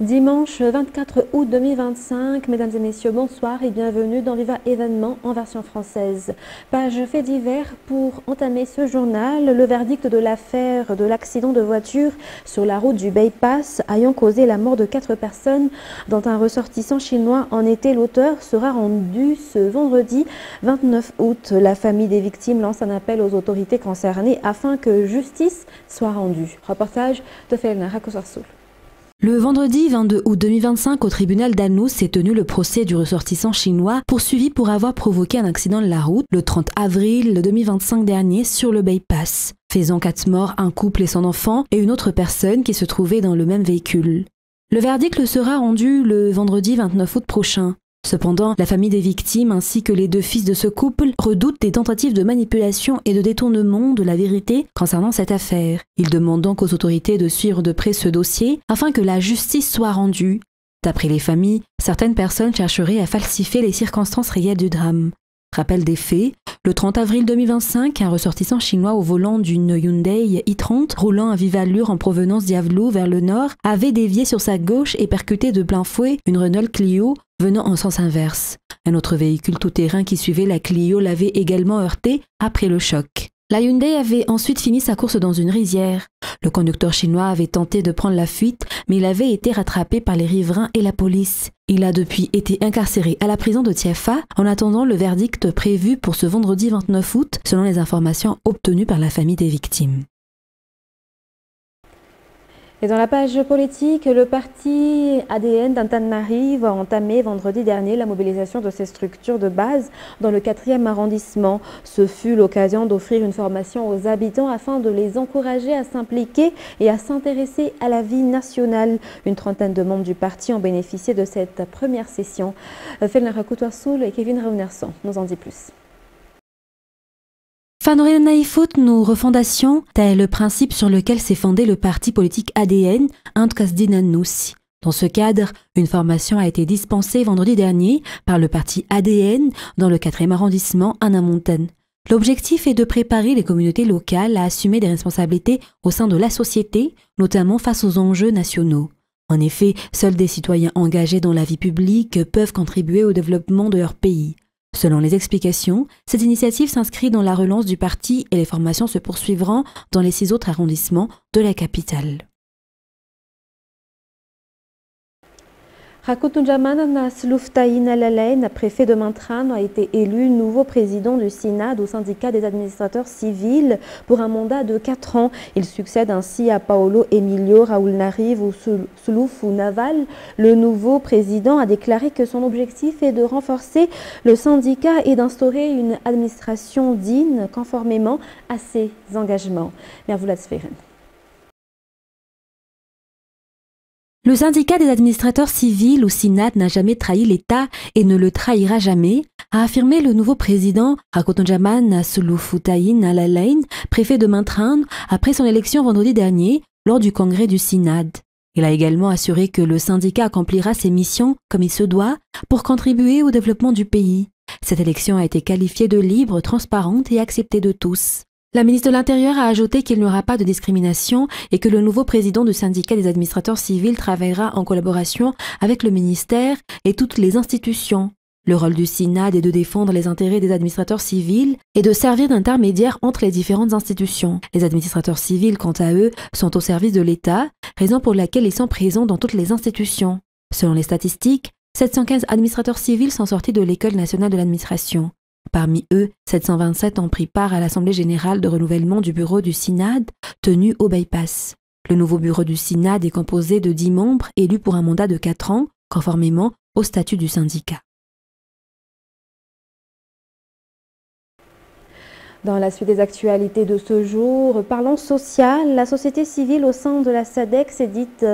Dimanche 24 août 2025, mesdames et messieurs, bonsoir et bienvenue dans Viva Événement en version française. Page fait divers pour entamer ce journal. Le verdict de l'affaire de l'accident de voiture sur la route du Bypass ayant causé la mort de 4 personnes, dont un ressortissant chinois en était l'auteur, sera rendu ce vendredi 29 août. La famille des victimes lance un appel aux autorités concernées afin que justice soit rendue. Reportage de Felna Rakosarsoul. Le vendredi 22 août 2025, au tribunal d'Anous s'est tenu le procès du ressortissant chinois poursuivi pour avoir provoqué un accident de la route le 30 avril 2025 dernier sur le Bypass, faisant 4 morts, un couple et son enfant et une autre personne qui se trouvait dans le même véhicule. Le verdict le sera rendu le vendredi 29 août prochain. Cependant, la famille des victimes ainsi que les 2 fils de ce couple redoutent des tentatives de manipulation et de détournement de la vérité concernant cette affaire. Ils demandent donc aux autorités de suivre de près ce dossier afin que la justice soit rendue. D'après les familles, certaines personnes chercheraient à falsifier les circonstances réelles du drame. Rappel des faits, le 30 avril 2025, un ressortissant chinois au volant d'une Hyundai i30 roulant à vive allure en provenance d'Yavlou vers le nord avait dévié sur sa gauche et percuté de plein fouet une Renault Clio venant en sens inverse. Un autre véhicule tout-terrain qui suivait la Clio l'avait également heurté après le choc. La Hyundai avait ensuite fini sa course dans une rizière. Le conducteur chinois avait tenté de prendre la fuite, mais il avait été rattrapé par les riverains et la police. Il a depuis été incarcéré à la prison de Tiafa en attendant le verdict prévu pour ce vendredi 29 août, selon les informations obtenues par la famille des victimes. Et dans la page politique, le parti ADN d'Antananarivo a entamé vendredi dernier la mobilisation de ses structures de base dans le 4e arrondissement. Ce fut l'occasion d'offrir une formation aux habitants afin de les encourager à s'impliquer et à s'intéresser à la vie nationale. Une trentaine de membres du parti ont bénéficié de cette première session. Felna Rakosarsoul et Kevin Raunerson nous en dit plus. Fanorenaifut nous refondation, tel est le principe sur lequel s'est fondé le parti politique ADN, Antkasdinanous. Dans ce cadre, une formation a été dispensée vendredi dernier par le parti ADN dans le 4e arrondissement à Namonten. L'objectif est de préparer les communautés locales à assumer des responsabilités au sein de la société, notamment face aux enjeux nationaux. En effet, seuls des citoyens engagés dans la vie publique peuvent contribuer au développement de leur pays. Selon les explications, cette initiative s'inscrit dans la relance du parti et les formations se poursuivront dans les 6 autres arrondissements de la capitale. Rakutunjaman Nasluftaïn Alalain, préfet de Mantran, a été élu nouveau président du SINAD au syndicat des administrateurs civils pour un mandat de 4 ans. Il succède ainsi à Paolo Emilio Raoulnarive ou Souloufou Naval. Le nouveau président a déclaré que son objectif est de renforcer le syndicat et d'instaurer une administration digne conformément à ses engagements. Mervoulat Sferen. Le syndicat des administrateurs civils ou SINAD n'a jamais trahi l'État et ne le trahira jamais, a affirmé le nouveau président Rakutunjaman Sulufutaïn Alalain, préfet de Mantran, après son élection vendredi dernier lors du congrès du SINAD. Il a également assuré que le syndicat accomplira ses missions comme il se doit pour contribuer au développement du pays. Cette élection a été qualifiée de libre, transparente et acceptée de tous. La ministre de l'Intérieur a ajouté qu'il n'y aura pas de discrimination et que le nouveau président du syndicat des administrateurs civils travaillera en collaboration avec le ministère et toutes les institutions. Le rôle du SINAD est de défendre les intérêts des administrateurs civils et de servir d'intermédiaire entre les différentes institutions. Les administrateurs civils, quant à eux, sont au service de l'État, raison pour laquelle ils sont présents dans toutes les institutions. Selon les statistiques, 715 administrateurs civils sont sortis de l'École nationale de l'administration. Parmi eux, 727 ont pris part à l'Assemblée générale de renouvellement du bureau du SINAD tenue au Bypass. Le nouveau bureau du SINAD est composé de 10 membres élus pour un mandat de 4 ans, conformément au statut du syndicat. Dans la suite des actualités de ce jour, parlons social. La société civile au sein de la SADC s'est dite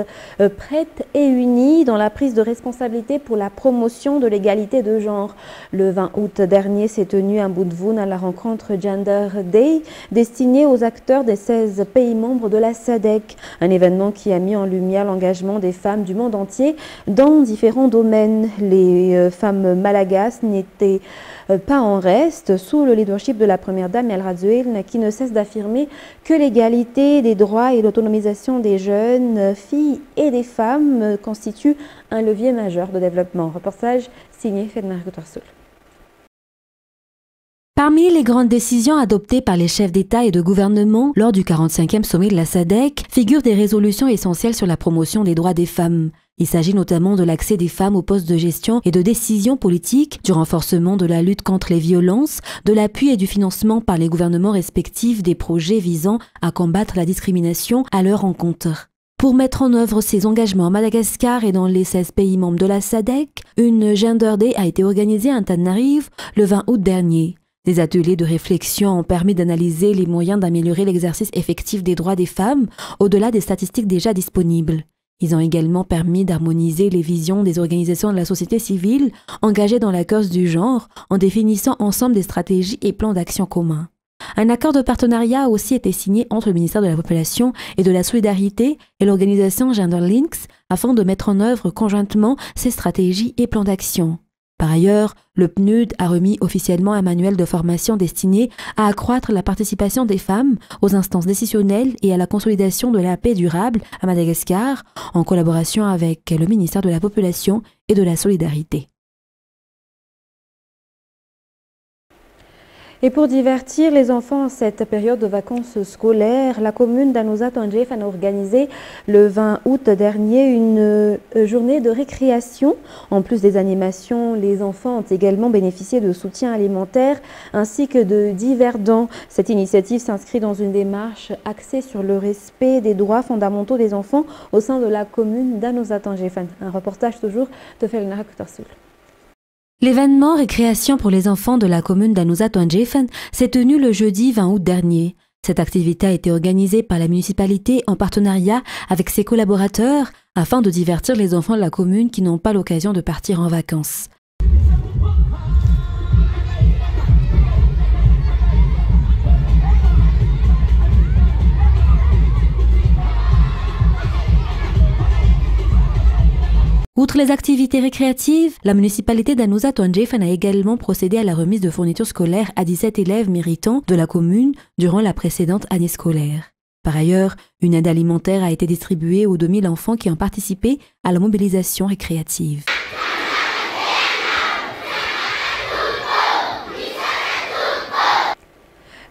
prête et unie dans la prise de responsabilité pour la promotion de l'égalité de genre. Le 20 août dernier s'est tenu un bout de voun à la rencontre Gender Day destinée aux acteurs des 16 pays membres de la SADC. Un événement qui a mis en lumière l'engagement des femmes du monde entier dans différents domaines. Les femmes malagasy n'étaient pas en reste sous le leadership de la première dame Madame El Razuel, qui ne cesse d'affirmer que l'égalité des droits et l'autonomisation des jeunes filles et des femmes constituent un levier majeur de développement. Reportage signé Fedmar Goutarsoul. Parmi les grandes décisions adoptées par les chefs d'État et de gouvernement lors du 45e sommet de la SADC figurent des résolutions essentielles sur la promotion des droits des femmes. Il s'agit notamment de l'accès des femmes aux postes de gestion et de décision politique, du renforcement de la lutte contre les violences, de l'appui et du financement par les gouvernements respectifs des projets visant à combattre la discrimination à leur encontre. Pour mettre en œuvre ces engagements à Madagascar et dans les 16 pays membres de la SADC, une Gender Day a été organisée à Antananarivo le 20 août dernier. Des ateliers de réflexion ont permis d'analyser les moyens d'améliorer l'exercice effectif des droits des femmes au-delà des statistiques déjà disponibles. Ils ont également permis d'harmoniser les visions des organisations de la société civile engagées dans la cause du genre en définissant ensemble des stratégies et plans d'action communs. Un accord de partenariat a aussi été signé entre le ministère de la Population et de la Solidarité et l'organisation Gender Links afin de mettre en œuvre conjointement ces stratégies et plans d'action. Par ailleurs, le PNUD a remis officiellement un manuel de formation destiné à accroître la participation des femmes aux instances décisionnelles et à la consolidation de la paix durable à Madagascar, en collaboration avec le ministère de la Population et de la Solidarité. Et pour divertir les enfants en cette période de vacances scolaires, la commune d'Anousat Tandjef a organisé le 20 août dernier une journée de récréation. En plus des animations, les enfants ont également bénéficié de soutien alimentaire ainsi que de divers dons. Cette initiative s'inscrit dans une démarche axée sur le respect des droits fondamentaux des enfants au sein de la commune d'Anousat Tandjef. Un reportage toujours de Felnara Koutarsoul. L'événement récréation pour les enfants de la commune d'Anousat Tandjef s'est tenu le jeudi 20 août dernier. Cette activité a été organisée par la municipalité en partenariat avec ses collaborateurs afin de divertir les enfants de la commune qui n'ont pas l'occasion de partir en vacances. Outre les activités récréatives, la municipalité d'Anousat Tandjef a également procédé à la remise de fournitures scolaires à 17 élèves méritants de la commune durant la précédente année scolaire. Par ailleurs, une aide alimentaire a été distribuée aux 2000 enfants qui ont participé à la mobilisation récréative.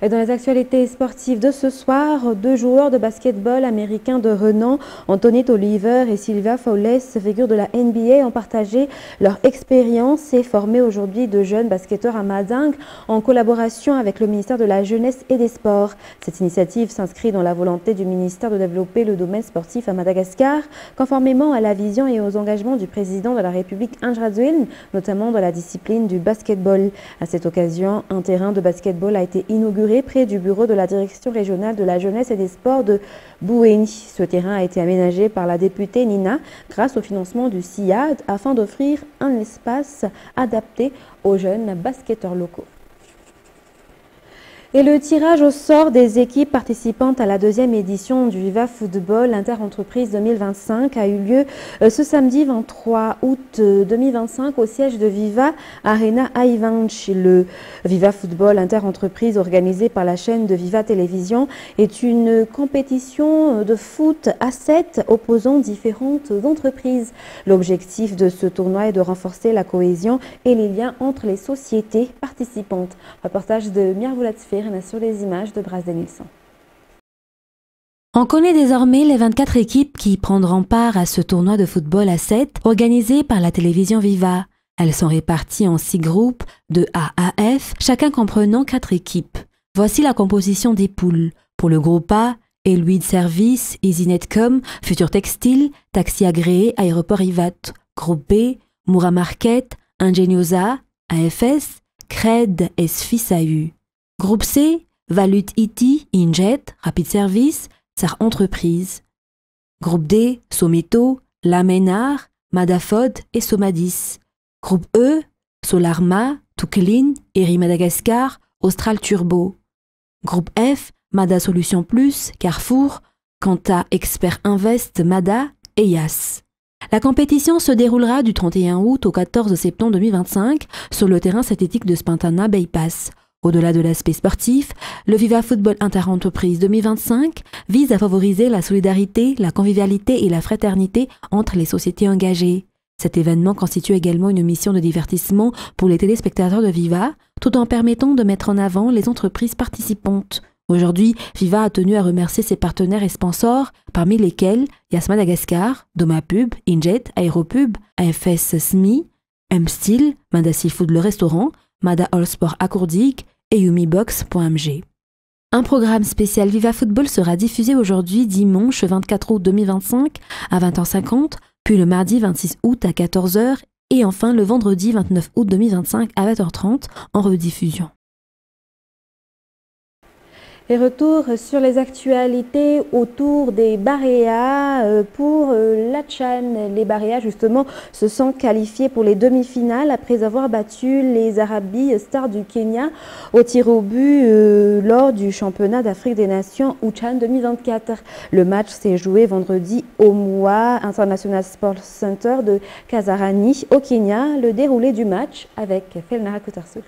Et dans les actualités sportives de ce soir, 2 joueurs de basketball américains de renom, Anthony Tolliver et Sylvia Fowles, figures de la NBA, ont partagé leur expérience et formé aujourd'hui de jeunes basketteurs à Madingue en collaboration avec le ministère de la Jeunesse et des Sports. Cette initiative s'inscrit dans la volonté du ministère de développer le domaine sportif à Madagascar, conformément à la vision et aux engagements du président de la République Andry Rajoelina, notamment dans la discipline du basketball. À cette occasion, un terrain de basketball a été inauguré près du bureau de la direction régionale de la jeunesse et des sports de Bouéni. Ce terrain a été aménagé par la députée Nina grâce au financement du CIAD afin d'offrir un espace adapté aux jeunes basketteurs locaux. Et le tirage au sort des équipes participantes à la 2e édition du Viva Football Interentreprise 2025 a eu lieu ce samedi 23 août 2025 au siège de Viva Arena Aivanch. Le Viva Football Interentreprise organisé par la chaîne de Viva Télévision est une compétition de foot à 7 opposant différentes entreprises. L'objectif de ce tournoi est de renforcer la cohésion et les liens entre les sociétés participantes. Reportage de Mirvoulatfir sur les images de Bras Denilson. On connaît désormais les 24 équipes qui prendront part à ce tournoi de football à 7 organisé par la télévision Viva. Elles sont réparties en 6 groupes de A à F, chacun comprenant 4 équipes. Voici la composition des poules. Pour le groupe A, Eluid Service, EasyNetcom, Futur Textile, Taxi Agréé, Aéroport Ivat. Groupe B, Moura Market, Ingeniosa, AFS, Cred, SFISAU. Groupe C, Valut IT, Injet, Rapid Service, Sar Entreprise. Groupe D, Someto, Lamenar, Madafod et Somadis. Groupe E, Solarma, Tukelin, Eri Madagascar, Austral Turbo. Groupe F, Mada Solutions Plus, Carrefour, Quanta Expert Invest, Mada et Yas. La compétition se déroulera du 31 août au 14 septembre 2025 sur le terrain synthétique de Spintana Bypass. Au-delà de l'aspect sportif, le Viva Football Interentreprise 2025 vise à favoriser la solidarité, la convivialité et la fraternité entre les sociétés engagées. Cet événement constitue également une mission de divertissement pour les téléspectateurs de Viva, tout en permettant de mettre en avant les entreprises participantes. Aujourd'hui, Viva a tenu à remercier ses partenaires et sponsors, parmi lesquels Yas Madagascar, Domapub, Injet, Aéropub, AFS SMI, M-Style, Mada Seafood le restaurant, Mada All Sport Accourdig et Yumibox.mg. Un programme spécial Viva Football sera diffusé aujourd'hui dimanche 24 août 2025 à 20h50, puis le mardi 26 août à 14h et enfin le vendredi 29 août 2025 à 20h30 en rediffusion. Et retour sur les actualités autour des Baréas pour la CHAN. Les Baréas, justement, se sont qualifiés pour les demi-finales après avoir battu les Arabi Stars du Kenya au tir au but lors du championnat d'Afrique des Nations ou CHAN 2024. Le match s'est joué vendredi au MOA International Sports Center de Kasarani au Kenya. Le déroulé du match avec Felnara Kotarsoul.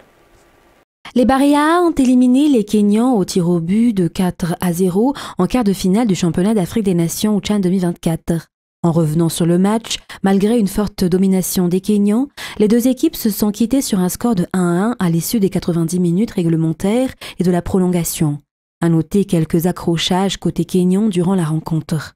Les Baréas ont éliminé les Kenyans au tir au but de 4-0 en quart de finale du championnat d'Afrique des Nations au CHAN 2024. En revenant sur le match, malgré une forte domination des Kenyans, les deux équipes se sont quittées sur un score de 1-1 à l'issue des 90 minutes réglementaires et de la prolongation. À noter quelques accrochages côté Kenyan durant la rencontre.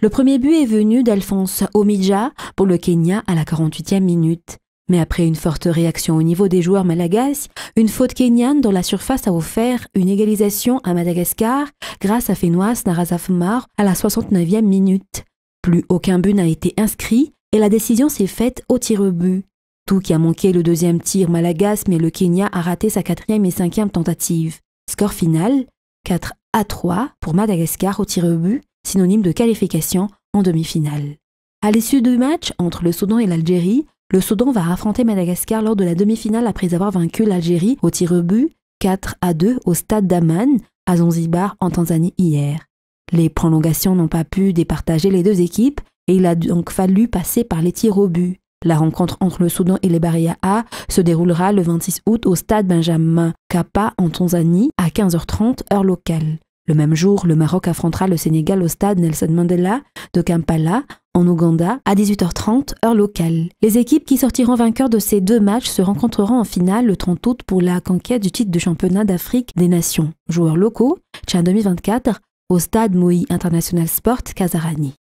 Le premier but est venu d'Alphonse Omidja pour le Kenya à la 48e minute. Mais après une forte réaction au niveau des joueurs malagasy, une faute kenyane dans la surface a offert une égalisation à Madagascar grâce à Fenoas Narazafmar à la 69e minute. Plus aucun but n'a été inscrit et la décision s'est faite au tir au but. Tout qui a manqué le deuxième tir malagasy, mais le Kenya a raté sa 4e et 5e tentative. Score final 4-3 pour Madagascar au tir au but, synonyme de qualification en demi-finale. À l'issue du match entre le Soudan et l'Algérie, le Soudan va affronter Madagascar lors de la demi-finale après avoir vaincu l'Algérie au tir au but 4-2 au stade d'Amman à Zanzibar en Tanzanie hier. Les prolongations n'ont pas pu départager les deux équipes et il a donc fallu passer par les tirs au but. La rencontre entre le Soudan et les Baréas A se déroulera le 26 août au stade Benjamin Mkapa en Tanzanie à 15h30 heure locale. Le même jour, le Maroc affrontera le Sénégal au stade Nelson Mandela de Kampala, en Ouganda, à 18h30, heure locale. Les équipes qui sortiront vainqueurs de ces deux matchs se rencontreront en finale le 30 août pour la conquête du titre de championnat d'Afrique des Nations. Joueurs locaux, CHAN 2024, au stade Moi International Sport Kasarani.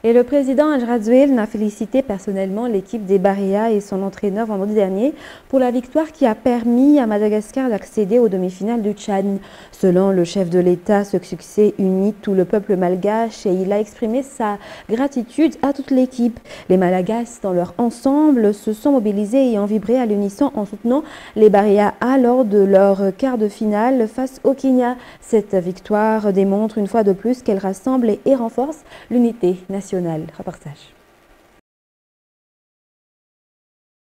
Et le président Ajradouel a félicité personnellement l'équipe des Baréas et son entraîneur vendredi dernier pour la victoire qui a permis à Madagascar d'accéder aux demi-finales du CHAN. Selon le chef de l'État, ce succès unit tout le peuple malgache et il a exprimé sa gratitude à toute l'équipe. Les Malagasy dans leur ensemble se sont mobilisés et ont vibré à l'unisson en soutenant les Baréas A lors de leur quart de finale face au Kenya. Cette victoire démontre une fois de plus qu'elle rassemble et renforce l'unité nationale. Reportage.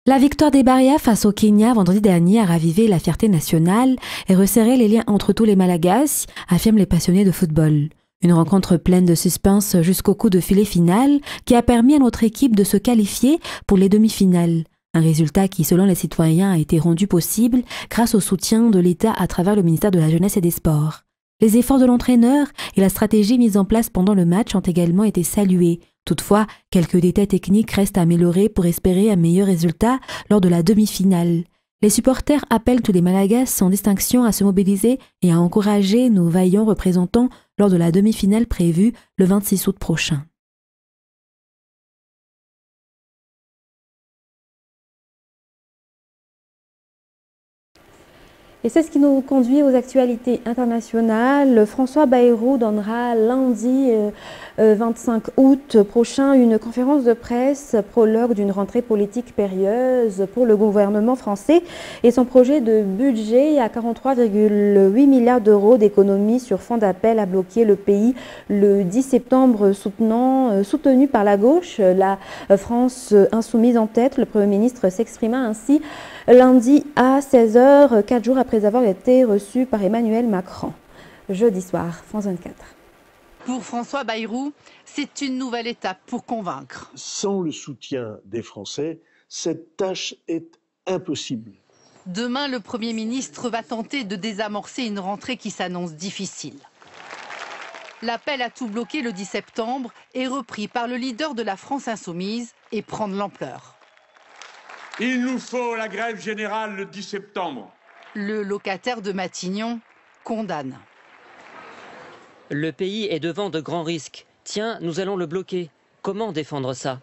La victoire des Baréas face au Kenya vendredi dernier a ravivé la fierté nationale et resserré les liens entre tous les Malagasy, affirment les passionnés de football. Une rencontre pleine de suspense jusqu'au coup de filet final qui a permis à notre équipe de se qualifier pour les demi-finales. Un résultat qui, selon les citoyens, a été rendu possible grâce au soutien de l'État à travers le ministère de la Jeunesse et des Sports. Les efforts de l'entraîneur et la stratégie mise en place pendant le match ont également été salués. Toutefois, quelques détails techniques restent à améliorer pour espérer un meilleur résultat lors de la demi-finale. Les supporters appellent tous les Malagasy sans distinction à se mobiliser et à encourager nos vaillants représentants lors de la demi-finale prévue le 26 août prochain. Et c'est ce qui nous conduit aux actualités internationales. François Bayrou donnera lundi 25 août prochain une conférence de presse prologue d'une rentrée politique périlleuse pour le gouvernement français et son projet de budget à 43,8 milliards d'euros d'économies sur fonds d'appel a bloqué le pays le 10 septembre soutenu par la gauche. La France insoumise en tête, le Premier ministre s'exprima ainsi lundi à 16h, 4 jours après avoir été reçu par Emmanuel Macron. Jeudi soir, France 24. Pour François Bayrou, c'est une nouvelle étape pour convaincre. Sans le soutien des Français, cette tâche est impossible. Demain, le Premier ministre va tenter de désamorcer une rentrée qui s'annonce difficile. L'appel à tout bloquer le 10 septembre est repris par le leader de la France insoumise et prend de l'ampleur. Il nous faut la grève générale le 10 septembre. Le locataire de Matignon condamne. Le pays est devant de grands risques. Tiens, nous allons le bloquer. Comment défendre ça?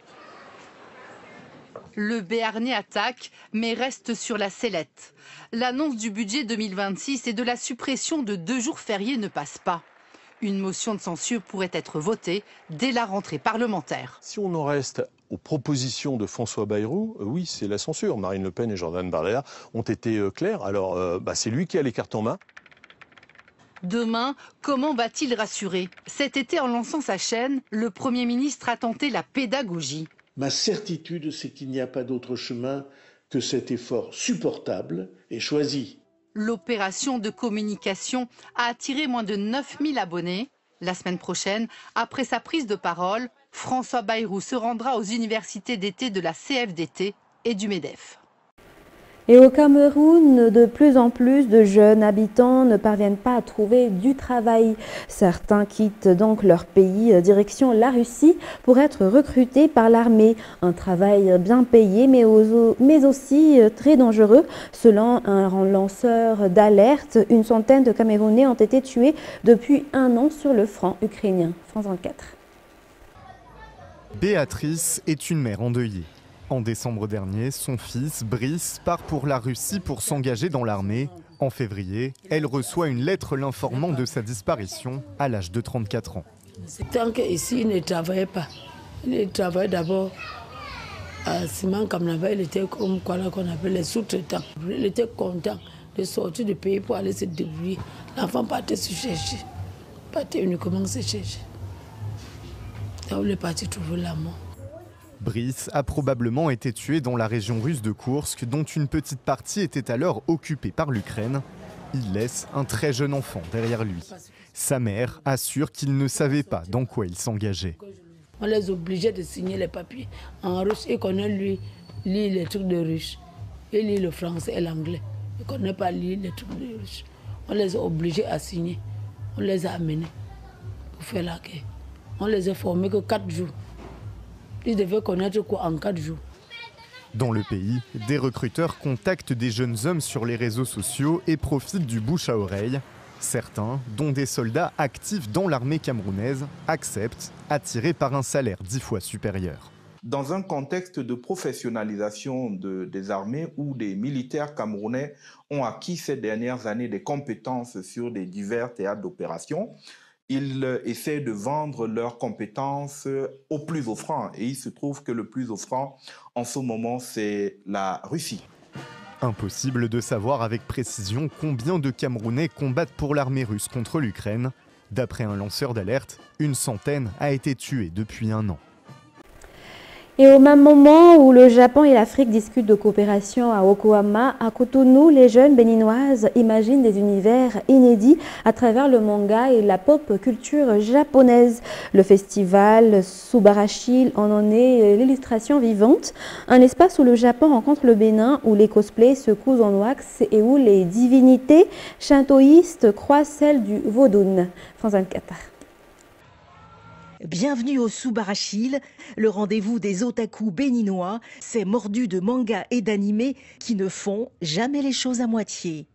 Le Béarnais attaque, mais reste sur la sellette. L'annonce du budget 2026 et de la suppression de 2 jours fériés ne passe pas. Une motion de censure pourrait être votée dès la rentrée parlementaire. Si on en reste aux propositions de François Bayrou, oui, c'est la censure. Marine Le Pen et Jordan Bardella ont été clairs. Alors, c'est lui qui a les cartes en main. Demain, comment va-t-il rassurer? Cet été, en lançant sa chaîne, le Premier ministre a tenté la pédagogie. Ma certitude, c'est qu'il n'y a pas d'autre chemin que cet effort supportable et choisi. L'opération de communication a attiré moins de 9000 abonnés. La semaine prochaine, après sa prise de parole, François Bayrou se rendra aux universités d'été de la CFDT et du MEDEF. Et au Cameroun, de plus en plus de jeunes habitants ne parviennent pas à trouver du travail. Certains quittent donc leur pays direction la Russie pour être recrutés par l'armée. Un travail bien payé mais aussi très dangereux. Selon un lanceur d'alerte, une centaine de Camerounais ont été tués depuis 1 an sur le front ukrainien. France 24. Béatrice est une mère endeuillée. En décembre dernier, son fils, Brice, part pour la Russie pour s'engager dans l'armée. En février, elle reçoit une lettre l'informant de sa disparition à l'âge de 34 ans. Tant qu'ici, il ne travaillait pas. Il travaillait d'abord à Simon Kamnava, il était comme quoi qu'on appelle les sous-traitants. Il était content de sortir du pays pour aller se débrouiller. L'enfant partait se chercher. Partait uniquement se chercher. Là où il est parti trouver l'amour. Brice a probablement été tué dans la région russe de Koursk, dont une petite partie était alors occupée par l'Ukraine. Il laisse un très jeune enfant derrière lui. Sa mère assure qu'il ne savait pas dans quoi il s'engageait. On les obligeait de signer les papiers en russe et qu'on lui lit les trucs de russe. Il lit le français et l'anglais. Il ne connaît pas lire les trucs de russe. On les a obligés à signer. On les a amenés pour faire la guerre. On les a formés que 4 jours. Ils devaient connaître quoi en 4 jours. Dans le pays, des recruteurs contactent des jeunes hommes sur les réseaux sociaux et profitent du bouche à oreille. Certains, dont des soldats actifs dans l'armée camerounaise, acceptent, attirés par un salaire 10 fois supérieur. Dans un contexte de professionnalisation des armées où des militaires camerounais ont acquis ces dernières années des compétences sur des divers théâtres d'opération, ils essaient de vendre leurs compétences au plus offrant. Et il se trouve que le plus offrant, en ce moment, c'est la Russie. Impossible de savoir avec précision combien de Camerounais combattent pour l'armée russe contre l'Ukraine. D'après un lanceur d'alerte, une centaine a été tuée depuis 1 an. Et au même moment où le Japon et l'Afrique discutent de coopération à Yokohama, à Cotonou, les jeunes béninoises imaginent des univers inédits à travers le manga et la pop culture japonaise. Le festival Subarashi en est l'illustration vivante, un espace où le Japon rencontre le Bénin, où les cosplays se cousent en wax et où les divinités shintoïstes croisent celles du Vodun. France 24. Bienvenue au Subarashi, le rendez-vous des otaku béninois, ces mordus de manga et d'animé qui ne font jamais les choses à moitié.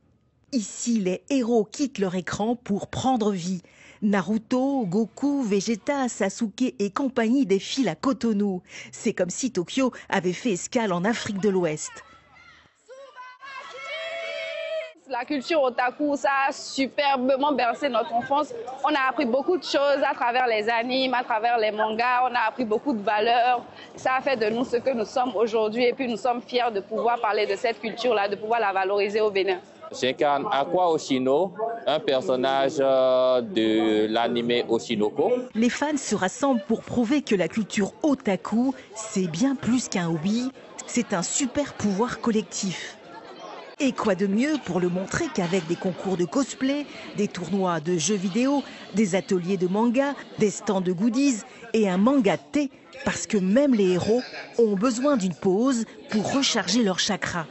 Ici, les héros quittent leur écran pour prendre vie. Naruto, Goku, Vegeta, Sasuke et compagnie défilent à Cotonou. C'est comme si Tokyo avait fait escale en Afrique de l'Ouest. La culture otaku, ça a superbement bercé notre enfance. On a appris beaucoup de choses à travers les animes, à travers les mangas. On a appris beaucoup de valeurs. Ça a fait de nous ce que nous sommes aujourd'hui. Et puis nous sommes fiers de pouvoir parler de cette culture-là, de pouvoir la valoriser au Bénin. J'incarne Aqua Oshino, un personnage de l'anime Oshinoko. Les fans se rassemblent pour prouver que la culture otaku, c'est bien plus qu'un hobby, c'est un super pouvoir collectif. Et quoi de mieux pour le montrer qu'avec des concours de cosplay, des tournois de jeux vidéo, des ateliers de manga, des stands de goodies et un manga thé, parce que même les héros ont besoin d'une pause pour recharger leur chakra.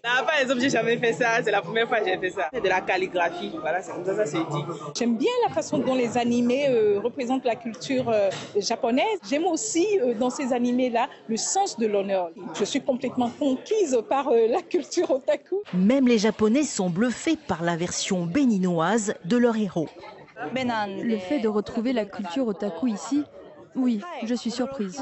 Par exemple, j'ai jamais fait ça, c'est la première fois que j'ai fait ça. C'est de la calligraphie, voilà, c'est comme ça se dit. J'aime bien la façon dont les animés représentent la culture japonaise. J'aime aussi dans ces animés-là le sens de l'honneur. Je suis complètement conquise par la culture otaku. Même les Japonais sont bluffés par la version béninoise de leur héros. Le fait de retrouver la culture otaku ici, oui, je suis surprise.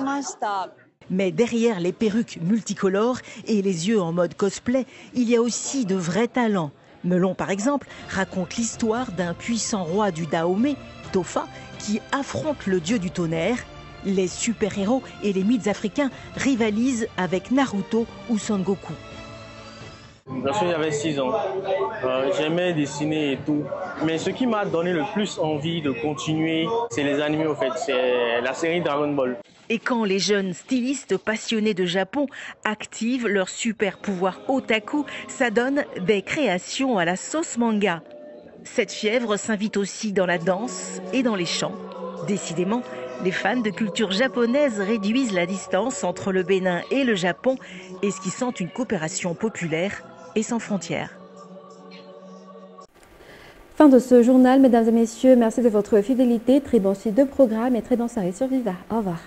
Mais derrière les perruques multicolores et les yeux en mode cosplay, il y a aussi de vrais talents. Melon, par exemple, raconte l'histoire d'un puissant roi du Dahomey, Tofa, qui affronte le dieu du tonnerre. Les super-héros et les mythes africains rivalisent avec Naruto ou Son Goku. Lorsque j'avais 6 ans, j'aimais dessiner et tout. Mais ce qui m'a donné le plus envie de continuer, c'est les animés au fait. C'est la série Dragon Ball. Et quand les jeunes stylistes passionnés de Japon activent leur super pouvoir otaku, ça donne des créations à la sauce manga. Cette fièvre s'invite aussi dans la danse et dans les chants. Décidément, les fans de culture japonaise réduisent la distance entre le Bénin et le Japon, et ce qui sent une coopération populaire et sans frontières. Fin de ce journal, mesdames et messieurs. Merci de votre fidélité. Très bon suite de programme et très bonne soirée sur Viva. Au revoir.